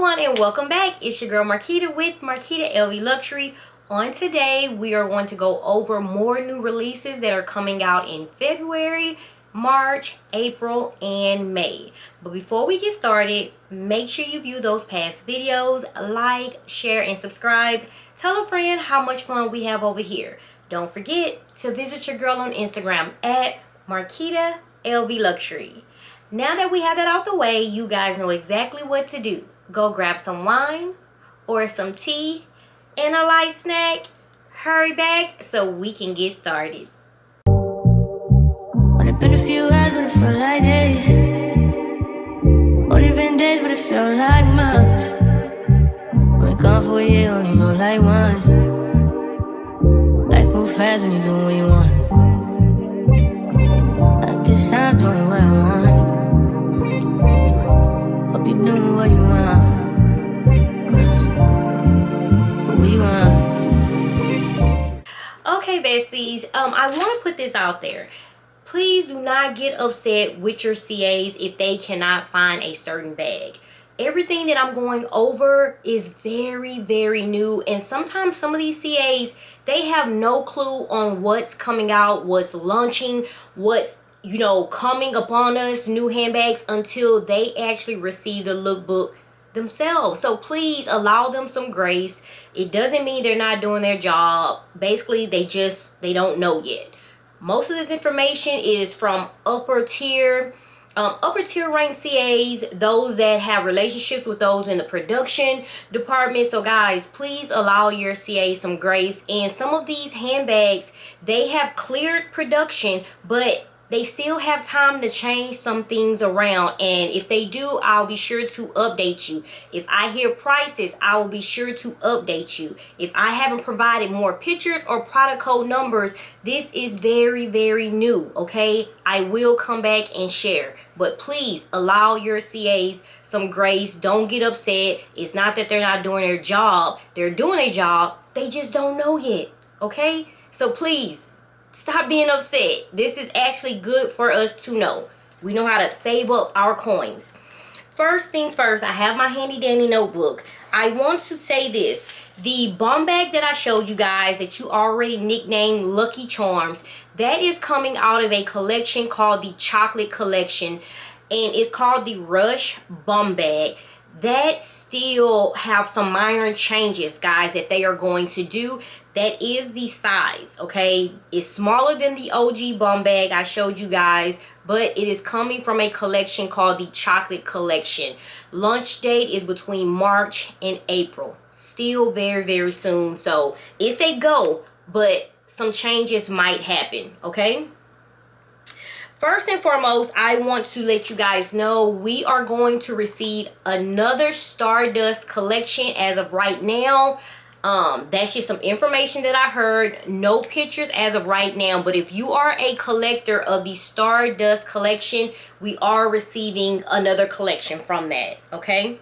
everyone, and welcome back. It's your girl Marquita with Marquita LV Luxury. On today, we are going to go over more new releases that are coming out in February, March, April, and May. But before we get started, make sure you view those past videos, like, share, and subscribe. Tell a friend how much fun we have over here. Don't forget to visit your girl on Instagram at Marquita LV Luxury. Now that we have that out the way, you guys know exactly what to do. Go grab some wine or some tea and a light snack. Hurry back so we can get started. Only been a few hours, but it felt like days. Only been days, but it felt like months. Been gone for a year, only go like once. Life moves fast when you do what you want. At this time, doing what I want. Hope you doing what you want. What you want. Okay, besties, I want to put this out there. Please do not get upset with your CAs if they cannot find a certain bag. Everything that I'm going over is very, very new, and sometimes some of these CAs, they have no clue on what's coming out, what's launching, what's coming upon us, new handbags, until they actually receive the lookbook themselves. So please allow them some grace. It doesn't mean they're not doing their job. Basically, they don't know yet. Most of this information is from upper tier ranked CAs, those that have relationships with those in the production department. So guys, please allow your CA some grace. And some of these handbags, they have cleared production, but they still have time to change some things around. And if they do, I'll be sure to update you. If I hear prices, I will be sure to update you. If I haven't provided more pictures or product code numbers, this is very, very new, okay? I will come back and share. But please allow your CAs some grace. Don't get upset. It's not that they're not doing their job. They're doing their job. They just don't know yet, okay? So please, stop being upset. This is actually good for us to know. We know how to save up our coins. First things first, I have my handy dandy notebook. I want to say this. The bomb bag that I showed you guys that you already nicknamed Lucky Charms, that is coming out of a collection called the Chocolate Collection. And it's called the Rush Bomb Bag. That still have some minor changes, guys, that they are going to do. That is the size, okay? It's smaller than the OG bomb bag I showed you guys, but it is coming from a collection called the Chocolate Collection. Launch date is between March and April. Still very, very soon. So it's a go, but some changes might happen, okay? First and foremost, I want to let you guys know we are going to receive another Stardust Collection as of right now. That's just some information that I heard. No pictures as of right now, but if you are a collector of the Stardust Collection, we are receiving another collection from that, okay?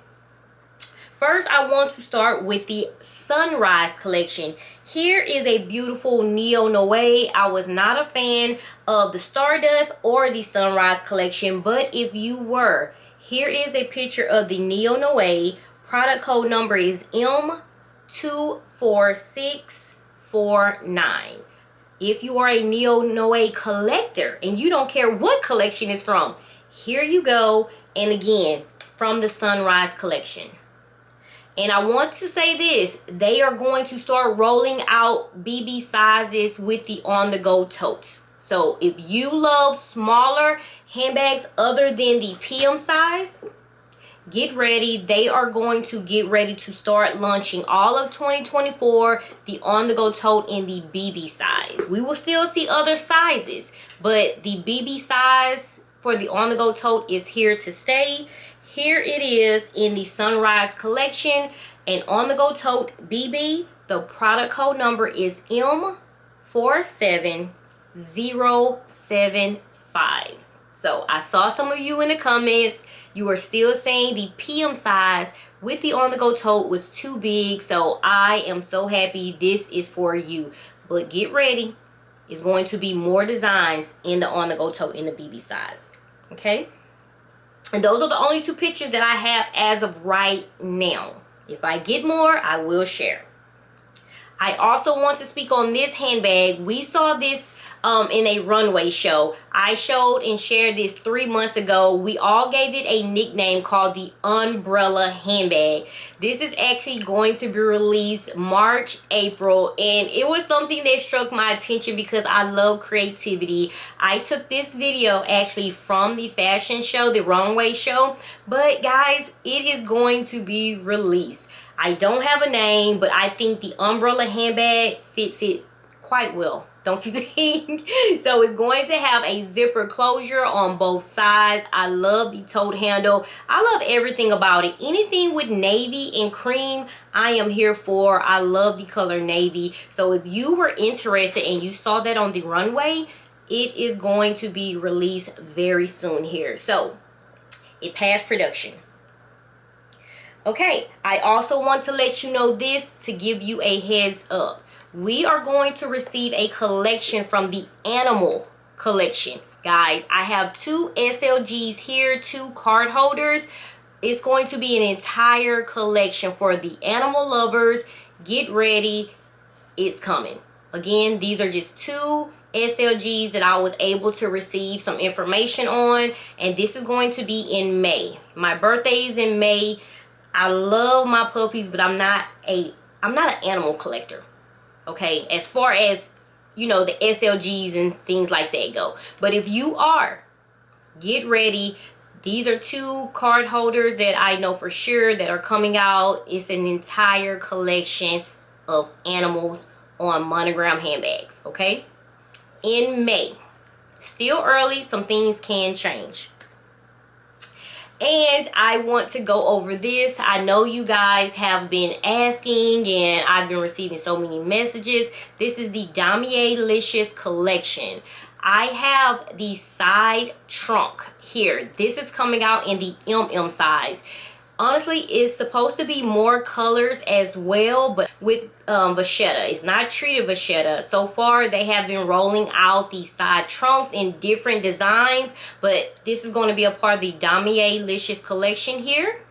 First, I want to start with the Sunrise Collection. Here is a beautiful Neo Noir. I was not a fan of the Stardust or the Sunrise Collection, but if you were, here is a picture of the Neo Noir. Product code number is M24649. If you are a Neo Noir collector and you don't care what collection it's from, here you go. And again, from the Sunrise Collection. And I want to say this, they are going to start rolling out BB sizes with the on-the-go totes. So if you love smaller handbags other than the PM size, get ready. They are going to get ready to start launching all of 2024, the on-the-go tote in the BB size. We will still see other sizes, but the BB size for the on-the-go tote is here to stay. Here it is in the Sunrise Collection, and on-the-go tote BB. The product code number is M47075. So I saw some of you in the comments. You are still saying the PM size with the on-the-go tote was too big. So I am so happy this is for you. But get ready. It's going to be more designs in the on-the-go tote in the BB size. Okay? And those are the only 2 pictures that I have as of right now. If I get more, I will share. I also want to speak on this handbag. We saw this in a runway show. I showed and shared this 3 months ago. We all gave it a nickname called the Umbrella Handbag. This is actually going to be released March, April, and it was something that struck my attention because I love creativity. I took this video actually from the fashion show, the runway show, but guys, it is going to be released. I don't have a name, but I think the Umbrella Handbag fits it quite well. Don't you think? So it's going to have a zipper closure on both sides. I love the tote handle. I love everything about it. Anything with navy and cream, I am here for. I love the color navy. So if you were interested and you saw that on the runway, it is going to be released very soon here. So it passed production. Okay, I also want to let you know this to give you a heads up. We are going to receive a collection from the Animal Collection. Guys, I have 2 SLGs here, 2 card holders. It's going to be an entire collection for the animal lovers. Get ready, it's coming. Again, these are just 2 SLGs that I was able to receive some information on, and this is going to be in May. My birthday is in May. I love my puppies, but I'm not an animal collector. Okay, as far as, you know, the SLGs and things like that go. But if you are, get ready. These are 2 card holders that I know for sure that are coming out. It's an entire collection of animals on monogram handbags, okay? In May. Still early, some things can change. And I want to go over this. I know you guys have been asking and I've been receiving so many messages. This is the Damier Licious collection. I have the side trunk here. This is coming out in the MM size. Honestly, it's supposed to be more colors as well, but with vachetta. It's not treated vachetta. So far, they have been rolling out the side trunks in different designs, but this is going to be a part of the Damier Licious collection here.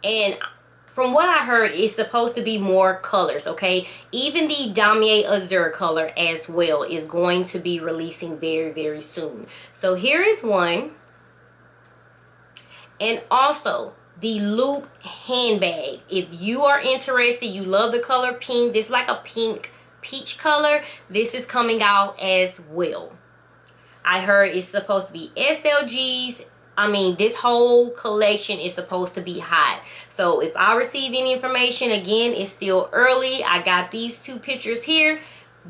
And from what I heard, it's supposed to be more colors, okay? Even the Damier Azure color as well is going to be releasing very, very soon. So here is one. And also, the loop handbag. If you are interested, you love the color pink. This is like a pink peach color. This is coming out as well. I heard it's supposed to be SLGs. I mean, this whole collection is supposed to be hot. So if I receive any information, again, it's still early. I got these 2 pictures here.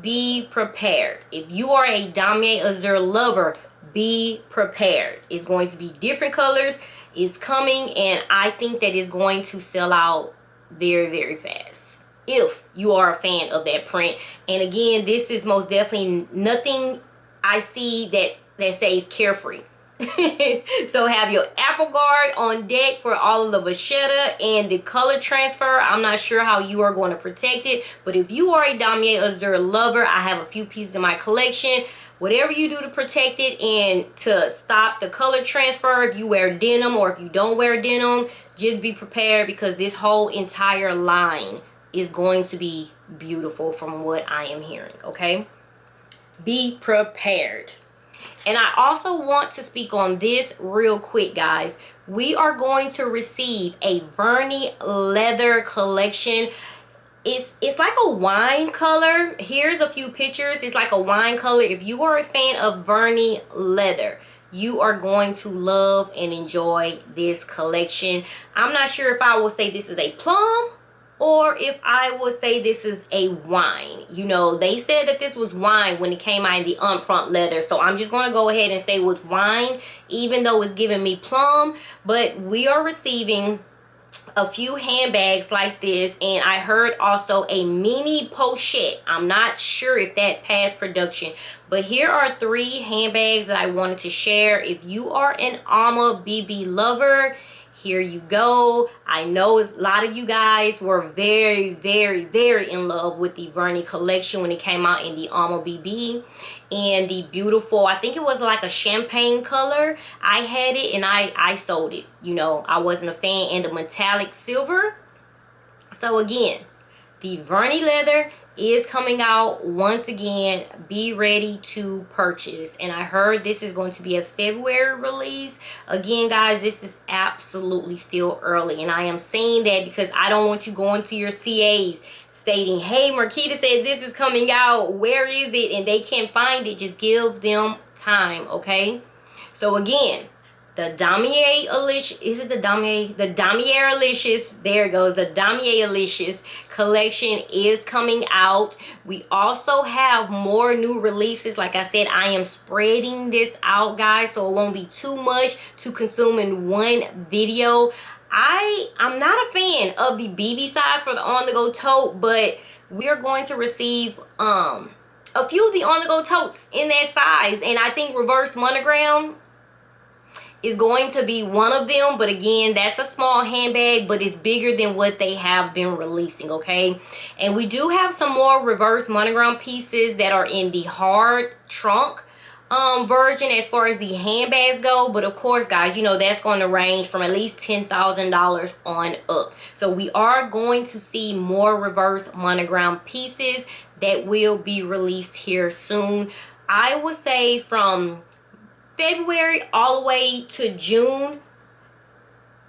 Be prepared. If you are a Damier Azure lover, be prepared. It's going to be different colors. It's coming, and I think that it's going to sell out very, very fast if you are a fan of that print. And again, this is most definitely nothing I see that says carefree. So have your apple guard on deck for all of the vachetta and the color transfer. I'm not sure how you are going to protect it, but if you are a Damier Azure lover, I have a few pieces in my collection. Whatever you do to protect it and to stop the color transfer, if you wear denim or if you don't wear denim, just be prepared because this whole entire line is going to be beautiful from what I am hearing, okay? Be prepared. And I also want to speak on this real quick, guys. We are going to receive a Verni leather collection. It's like a wine color. Here's a few pictures. It's like a wine color. If you are a fan of Verni leather, you are going to love and enjoy this collection. I'm not sure if I will say this is a plum or if I would say this is a wine. You know, they said that this was wine when it came out in the unprump leather. So I'm just going to go ahead and say with wine, even though it's giving me plum. But we are receiving a few handbags like this, and I heard also a mini pochette. I'm not sure if that passed production, but here are 3 handbags that I wanted to share. If you are an Alma BB lover, here you go. I know a lot of you guys were very, very, very in love with the Verni collection when it came out in the Alma BB and the beautiful, I think it was like a champagne color. I had it and I sold it. You know, I wasn't a fan. And the metallic silver. So again, the Verni leather is coming out once again. Be ready to purchase. And I heard this is going to be a February release. Again, guys, this is absolutely still early, and I am saying that because I don't want you going to your CAs stating, hey, Marquita said this is coming out, where is it? And they can't find it. Just give them time, okay? So again, the Damier Licious, is it the Damier? The Damier Licious, there it goes. The Damier Licious collection is coming out. We also have more new releases. Like I said, I am spreading this out, guys, so it won't be too much to consume in one video. I'm not a fan of the BB size for the on-the-go tote, but we're going to receive a few of the on-the-go totes in that size, and I think reverse monogram is going to be one of them. But again, that's a small handbag, but it's bigger than what they have been releasing, okay? And we do have some more reverse monogram pieces that are in the hard trunk version as far as the handbags go. But of course, guys, you know that's going to range from at least $10,000 on up. So we are going to see more reverse monogram pieces that will be released here soon. I would say from February all the way to June,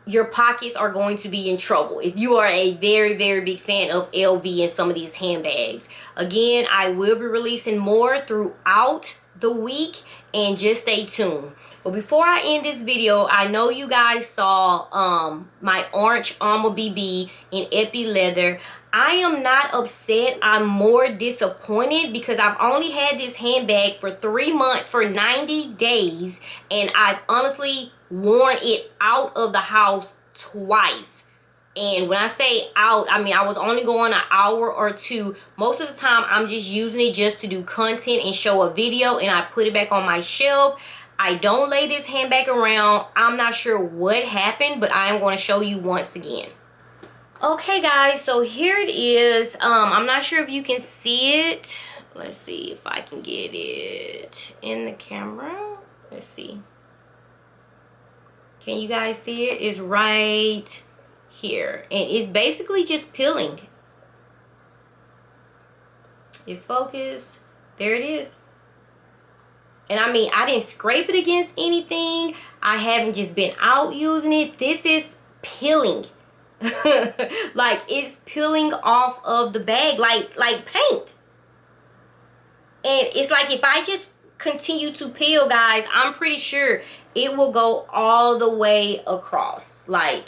your pockets are going to be in trouble if you are a very, very big fan of LV and some of these handbags. Again, I will be releasing more throughout the week, and just stay tuned. But before I end this video, I know you guys saw my orange Alma BB in epi leather. I am not upset. I'm more disappointed because I've only had this handbag for 3 months, for 90 days, and I've honestly worn it out of the house twice. And when I say out, I mean I was only going an hour or two. Most of the time I'm just using it just to do content and show a video, and I put it back on my shelf. I don't lay this handbag around. I'm not sure what happened, but I am going to show you once again. Okay, guys, so here it is. I'm not sure if you can see it. Let's see if I can get it in the camera. Let's see. Can you guys see it? It's right here, and it's basically just peeling. It's focused. There it is. And I mean, I didn't scrape it against anything. I haven't just been out using it. This is peeling. Like, it's peeling off of the bag like paint. And it's like if I just continue to peel, guys, I'm pretty sure it will go all the way across. Like,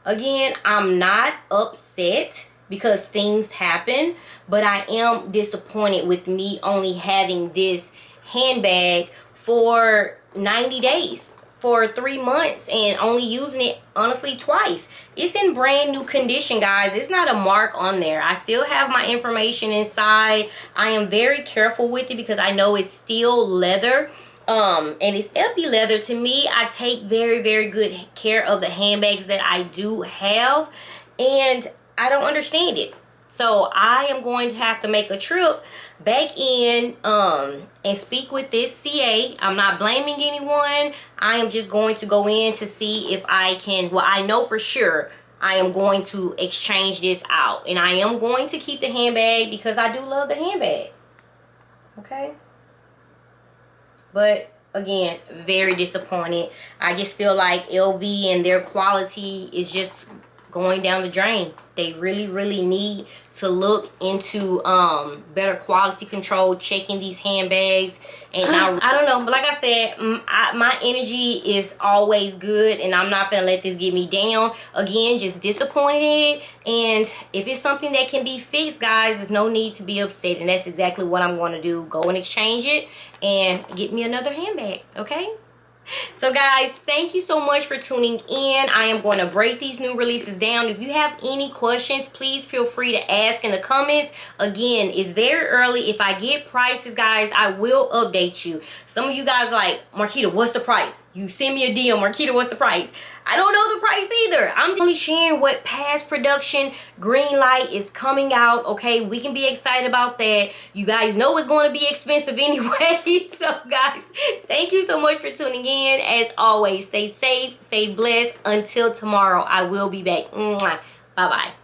again, I'm not upset because things happen, but I am disappointed with me only having this handbag for 90 days, for 3 months, and only using it honestly twice. It's in brand new condition, guys. It's not a mark on there. I still have my information inside. I am very careful with it because I know it's still leather. And it's epi leather. To me, I take very, very good care of the handbags that I do have, and I don't understand it. So I am going to have to make a trip back in and speak with this CA. I'm not blaming anyone. I am just going to go in to see if I can, well, I know for sure I am going to exchange this out, and I am going to keep the handbag because I do love the handbag. Okay. But again, very disappointed. I just feel like LV and their quality is just going down the drain. They really, really need to look into better quality control, checking these handbags. And I don't know, but like I said, my energy is always good, and I'm not gonna let this get me down. Again, just disappointed. And if it's something that can be fixed, guys, there's no need to be upset, and that's exactly what I'm going to do. Go and exchange it and get me another handbag, okay? So guys, thank you so much for tuning in. I am going to break these new releases down. If you have any questions, please feel free to ask in the comments. Again, it's very early. If I get prices, guys, I will update you. Some of you guys are like, Marquita, what's the price? you send me a DM, Marquita, what's the price? I don't know the price either. I'm only sharing what past production green light is coming out, okay? We can be excited about that. You guys know it's going to be expensive anyway. So, guys, thank you so much for tuning in. As always, stay safe, stay blessed. Until tomorrow, I will be back. Bye-bye.